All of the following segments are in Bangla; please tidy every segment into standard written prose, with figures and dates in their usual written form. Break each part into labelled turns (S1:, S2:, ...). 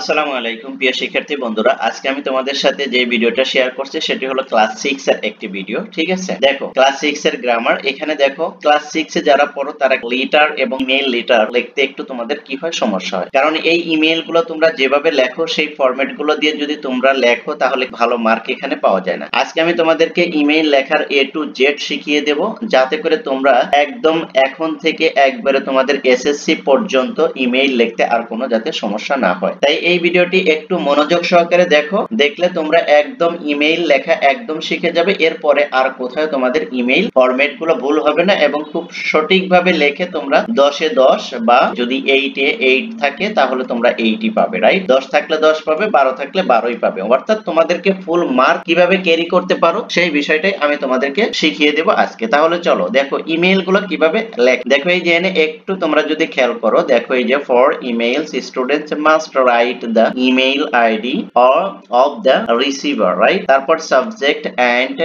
S1: আসসালামু আলাইকুম প্রিয় শিক্ষার্থী বন্ধুরা, আজকে আমি তোমাদের সাথে যে ভিডিওটা শেয়ার করছি সেটি হলো ক্লাস 6 এর একটি ভিডিও। ঠিক আছে, দেখো ক্লাস 6 এর গ্রামার। এখানে দেখো ক্লাস 6 এ যারা পড়ো তারা লেটার এবং ইমেইল লেটার লিখতে একটু তোমাদের কি হয়, সমস্যা হয়। কারণ এই ইমেইল গুলো তোমরা যেভাবে লেখো সেই ফরম্যাট গুলো দিয়ে যদি তোমরা লেখো তাহলে ভালো মার্ক এখানে পাওয়া যায় না। আজকে আমি তোমাদেরকে ইমেইল লেখার A to Z শিখিয়ে দেব, যাতে করে তোমরা একদম এখন থেকে একবারে তোমাদের এসএসসি পর্যন্ত ইমেইল লিখতে আর কোনো যাতে সমস্যা না হয়। তাই এই ভিডিওটি একটু মনোযোগ সহকারে দেখো, দেখলে তোমরা একদম ইমেইল লেখা একদম শিখে যাবে। এরপরে আর কোথাও তোমাদের ইমেইল ফরম্যাট গুলো ভুল হবে না এবং খুব সঠিকভাবে লেখে তোমরা 10 এ 10 বা যদি 8 এ 8 থাকে তাহলে তোমরা 8ই পাবে, রাইট? 10 থাকলে 10 পাবে, 12 থাকলে 12ই পাবে। অর্থাৎ তোমাদেরকে ফুল মার্ক কিভাবে ক্যারি করতে পারো সেই বিষয়টাই আমি তোমাদেরকে শিখিয়ে দেব আজকে। তাহলে চলো দেখো ইমেইল গুলো কিভাবে লেখ। দেখো এই যে এনে একটু তোমরা যদি খেয়াল করো, দেখো এই যে for emails students must write the email ID or of the receiver, right? তারপর subject and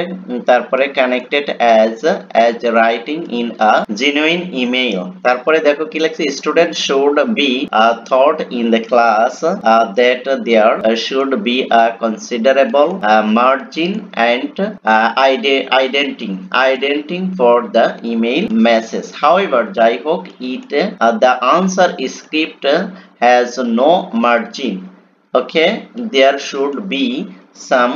S1: তারপরে connected as writing in a genuine email। তারপরে দেখো কি লিখছে, student should be taught in the class that there should be a considerable margin and identity for the email message। However, যাই হোক the answer script has no margin, okay? There should be some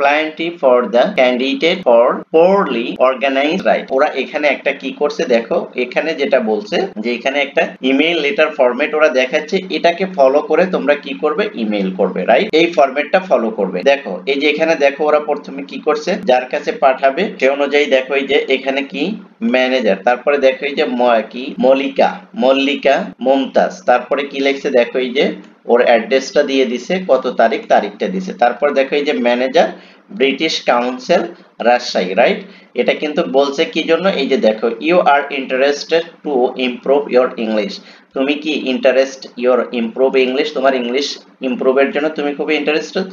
S1: plenty for the candidate for poorly organized, right? ওরা এখানে একটা কি করছে দেখো, এখানে যেটা বলছে যে এখানে একটা ইমেইল লেটার ফরম্যাট ওরা দেখাচ্ছে, এটাকে ফলো করে তোমরা কি করবে, ইমেইল করবে, রাইট? এই ফরম্যাটটা ফলো করবে। দেখো এই যে এখানে দেখো ওরা প্রথমে কি করছে, যার কাছে পাঠাবে সে অনুযায়ী দেখো এই যে এখানে কি ম্যানেজার, তারপরে দেখো এই যে কি মল্লিকা মুমতাজ, তারপরে কি লিখছে দেখো এই যে ওর অ্যাড্রেসটা দিয়ে দিছে, কত তারিখ, তারিখটা দিছে। তারপর দেখো এই যে manager British council Rajshahi, right? এটা কিন্তু বলছে কি জন্য, এই যে দেখো you are interested to improve your English. তুমি কি ইন্টারেস্ট ইওর ইমপ্রুভ ইংলিশ, তোমার ইংলিশ ইমপ্রুভের জন্য তুমি খুবই interested.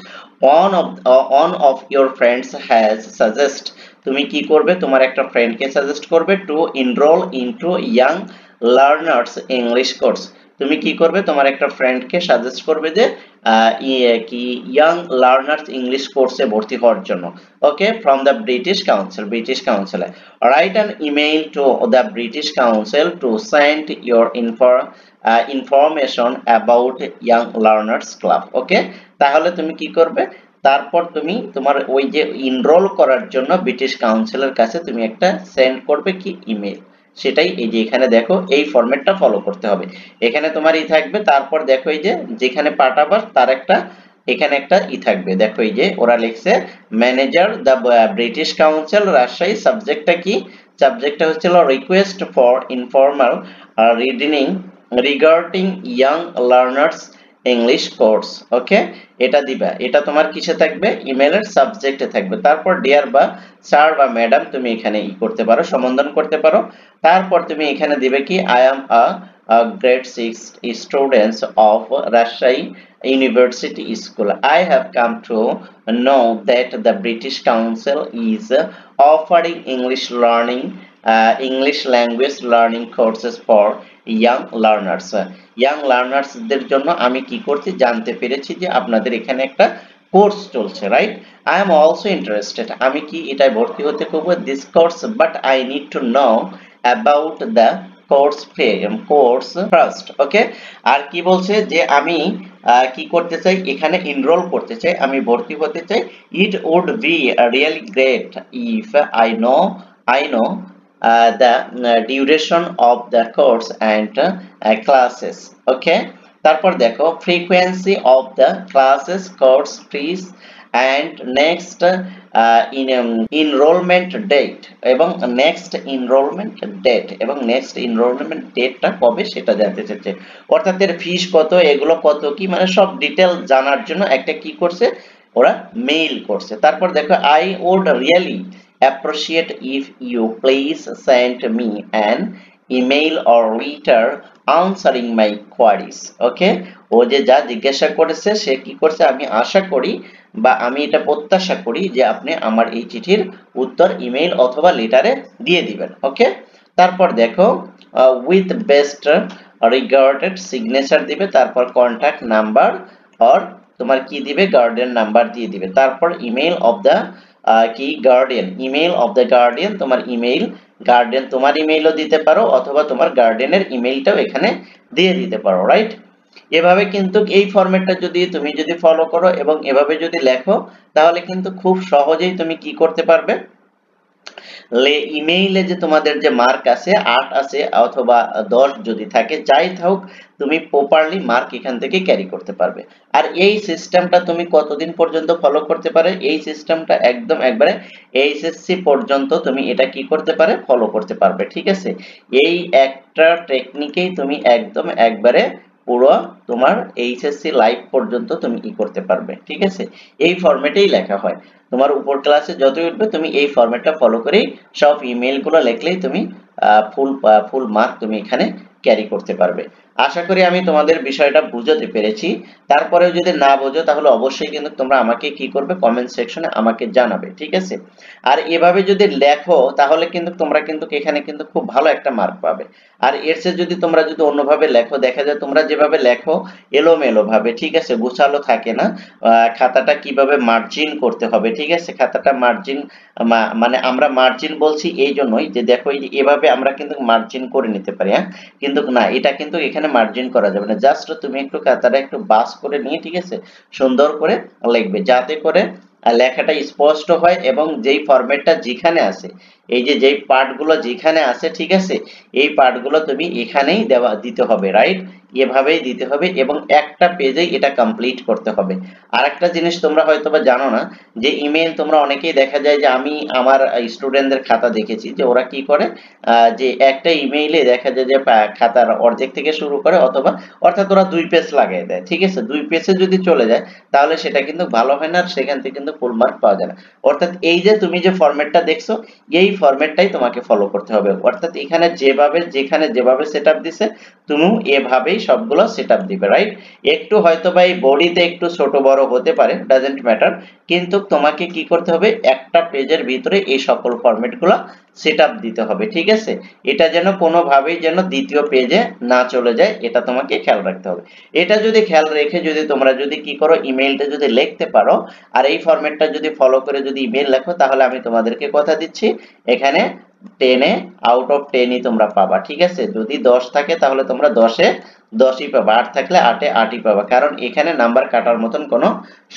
S1: One of your friends has suggest, তুমি কি করবে, তোমার একটা ফ্রেন্ডকে সাজেস্ট করবে to enrol into young learners English course. তুমি কি করবে, তোমার একটা ফ্রেন্ডকে সাজেস্ট করবে যে কি ইয়াং লার্নার্স ইংলিশ কোর্সে ভর্তি হওয়ার জন্য। ওকে, ফ্রম দ্য ব্রিটিশ কাউন্সিলে write an email to the British council to send your information about young learners club. Okay, তাহলে তুমি কি করবে, তারপর তুমি তোমার ওই যে এনরোল করার জন্য ব্রিটিশ কাউন্সিলের কাছে তুমি একটা সেন্ড করবে কি ইমেইল, সেটাই এই যে এখানে দেখো এই ফরম্যাটটা ফলো করতে হবে। এখানে তোমার থাকবে, তারপর দেখো এই যে যেখানে পাঠাবার তার একটা এখানে একটা থাকবে। দেখো এই যে ওরা লিখছে manager the British council Rajshahi. সাবজেক্টটা কি, সাবজেক্টটা হচ্ছে request for informal reading regarding young learners English course. Okay, এটা দিবা, এটা তোমার কিসে থাকবে, ইমেলের সাবজেক্টে থাকবে। তারপর ডিয়ার বা স্যার বা ম্যাডাম তুমি এখানে করতে পারো, সম্বোধন করতে পারো। তারপর তুমি এখানে দিবে কি I am a grade 6 students of Rajshahi University School. I have come to know that the British Council is offering English language learning courses for young learners. Young learners দের জন্য আমি কি করছি, জানতে পেরেছি যে আপনাদের এখানে একটা কোর্স চলছে, right? I am also interested, আমি কি এটাই ভর্তি হতে করব this course, but I need to know about the course first. Okay, আর কি বলছে যে আমি কি করতে চাই, এখানে এনরোল করতে চাই, আমি ভর্তি হতে চাই। It would be really great if I know the duration of the course and classes. Okay, তারপর দেখো frequency of the classes, course fees and next enrollment date এবং next enrollment date এবং next enrollment dateটা কবে সেটা জানতে চাইছে। অর্থাৎ এর ফিস কত, এগুলো কত কি, মানে সব ডিটেইল জানার জন্য একটা কি করছে, ওরা মেইল করছে। তারপর দেখো I would really appreciate if you please send me an email or letter answering my queries. ওকে, ও যে যা জিজ্ঞাসা করেছে সে কি করছে, আমি আশা করি বা আমি এটা প্রত্যাশা করি যে আপনি আমার এই চিঠির উত্তর ইমেইল অথবা লেটারে দিয়ে দিবেন। ওকে, তারপর দেখো উইথ বেস্ট রিগার্ডেড সিগনেচার দিবে, তারপর কন্টাক্ট নাম্বার और তোমার কি দিবে গার্ডিয়ান নাম্বার দিয়ে দিবে, তারপর ইমেল অফ দা কি guardian, email of the guardian, তোমার ইমেল গার্ডিয়ান তোমার ইমেইলও দিতে পারো অথবা তোমার গার্ডিয়ানের ইমেইলটাও এখানে দিয়ে দিতে পারো, রাইট। এভাবে কিন্তু এই ফরম্যাটটা যদি তুমি ফলো করো এবং এভাবে যদি লেখো তাহলে কিন্তু খুব সহজেই তুমি কি করতে পারবে, ইমেইলে যে তোমাদের যে মার্ক আছে 8 আছে অথবা 10 যদি থাকে যাই থাকুক, তুমি প্রপারলি মার্ক এখান থেকে ক্যারি করতে পারবে। আর এই সিস্টেমটা তুমি কতদিন পর্যন্ত ফলো করতে পারে, এই সিস্টেমটা একদম একবারে এইচএসসি পর্যন্ত তুমি এটা কি করতে পারে, ফলো করতে পারবে, ঠিক আছে। এই একটা টেকনিকেই তুমি একদম একবারে পুরো তোমার এইচএসসি লাইভ পর্যন্ত তুমি কি করতে পারবে, ঠিক আছে। এই ফরম্যাটেই লেখা হয়, তোমার উপর ক্লাসে যতই উঠবে তুমি এই ফরম্যাটটা ফলো করেই সব ইমেইলগুলো লিখলেই তুমি ফুল মার্ক তুমি এখানে ক্যারি করতে পারবে। আশা করি আমি তোমাদের বিষয়টা বুঝাতে পেরেছি। তারপরেও যদি না বোঝো তাহলে অবশ্যই কিন্তু তোমরা আমাকে কি করবে, কমেন্ট সেকশনে আমাকে জানাবে, ঠিক আছে। আর এভাবে যদি লেখো তাহলে কিন্তু তোমরা কিন্তু এখানে কিন্তু খুব ভালো একটা মার্ক পাবে। আর এর চেয়ে যদি তোমরা অন্যভাবে লেখো, দেখা যায় তোমরা যেভাবে লেখো এলোমেলো ভাবে, ঠিক আছে, গোছালো থাকে না। খাতাটা কিভাবে মার্জিন করতে হবে, ঠিক আছে, খাতাটা মার্জিন মানে আমরা মার্জিন বলছি এই জন্যই যে দেখো এই যে এভাবে আমরা কিন্তু মার্জিন করে নিতে পারি, হ্যাঁ, কিন্তু না, এটা কিন্তু এখানে মার্জিন করা যাবে না। জাস্ট তুমি একটু খাতাটা একটু বাস করে নিয়ে, ঠিক আছে, সুন্দর করে লিখবে যাতে করে লেখাটা স্পষ্ট হয় এবং যেই ফরম্যাটটা যেখানে আছে, এই যে যেই পার্টগুলো যেখানে আছে, ঠিক আছে, এই পার্টগুলো তুমি এখানেই দিতে হবে, রাইট, এভাবেই দিতে হবে এবং একটা পেজেই এটা কমপ্লিট করতে হবে। আরেকটা জিনিস তোমরা হয়তোবা জানো না যে ইমেল তোমরা অনেকেই দেখা যায় যে আমি আমার স্টুডেন্টদের খাতা দেখেছি যে ওরা কি করে, যে একটা ইমেইলে দেখা যায় যে খাতার অর্ধেক থেকে শুরু করে অথবা অর্থাৎ ওরা 2 পেজ লাগিয়ে দেয়, ঠিক আছে, 2 পেজে যদি চলে যায় তাহলে সেটা কিন্তু ভালো হয় না, আর সেখান থেকে কিন্তু ফুল মার্ক পাওয়া যায় না। অর্থাৎ এই যে তুমি যে ফরম্যাটটা দেখছো এই ফরম্যাটটাই তোমাকে ফলো করতে হবে, অর্থাৎ এখানে যেখানে যেভাবে সেটআপ দিছে তুমি এভাবেই সবগুলো সেটআপ দিবে, রাইট। একটু হয়তোবা এই বডিতে একটু ছোট বড় হতে পারে, ডাজন্ট ম্যাটার, কিন্তু তোমাকে কি করতে হবে, একটা পেজের ভিতরে এই সকল ফরম্যাটগুলো সেটআপ দিতে হবে, ঠিক আছে। এটা যেন কোনোভাবেই যেন দ্বিতীয় পেজে না চলে যায়, এটা তোমাকে খেয়াল রাখতে হবে। এটা যদি খেয়াল রেখে তোমরা কি করো, ইমেইলটা যদি লিখতে পারো আর এই ফরম্যাটটা যদি ফলো করে ইমেইল লেখো তাহলে আমি তোমাদেরকে কথা দিচ্ছি এখানে 10 এ আউট অফ 10 ই তোমরা পাবা, ঠিক আছে। যদি 10 থাকে তাহলে তোমরা 10 এ 10 ই পাবা, 8 থাকলে 8 এ 8 ই পাবা, কারণ এখানে নাম্বার কাটার মতন কোনো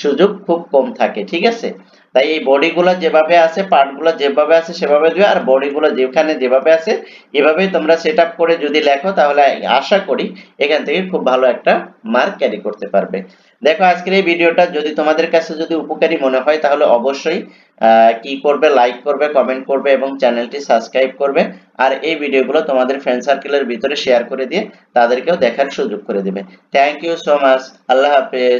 S1: সুযোগ খুব কম থাকে, ঠিক আছে। তাই এই বডিগুলো যেভাবে আছে, পার্টগুলো যেভাবে আছে সেভাবে দিও, আর বডিগুলো যেখানে যেভাবে আছে এভাবেই তোমরা সেটআপ করে যদি লেখো তাহলে আশা করি এখান থেকে খুব ভালো একটা মার্ক ক্যারি করতে পারবে। দেখো আজকের এই ভিডিওটা যদি তোমাদের কাছে উপকারী মনে হয় তাহলে অবশ্যই কি করবে, লাইক করবে, কমেন্ট করবে এবং চ্যানেলটি সাবস্ক্রাইব করবে। আর এই ভিডিওগুলো তোমাদের ফ্রেন্ড সার্কেলের ভিতরে শেয়ার করে দিয়ে তাদেরকেও দেখার সুযোগ করে দিবে। থ্যাংক ইউ সো মাচ, আল্লাহ হাফেজ।